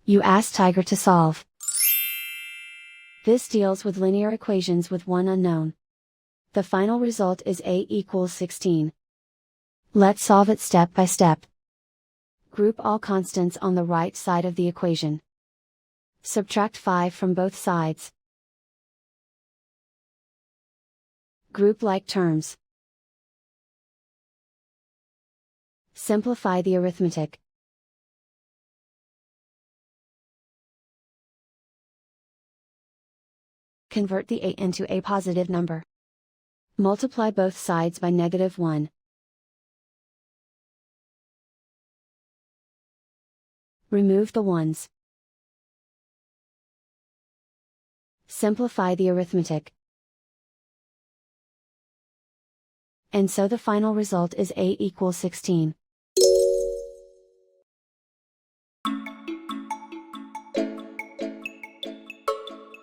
You ask Tiger to solve. This deals with linear equations with one unknown. The final result is a equals 16. Let's solve it step by step. Group all constants on the right side of the equation. Subtract 5 from both sides. Group like terms. Simplify the arithmetic. Convert the a into a positive number. Multiply both sides by -1. Remove the ones. Simplify the arithmetic. And so the final result is a equals 16.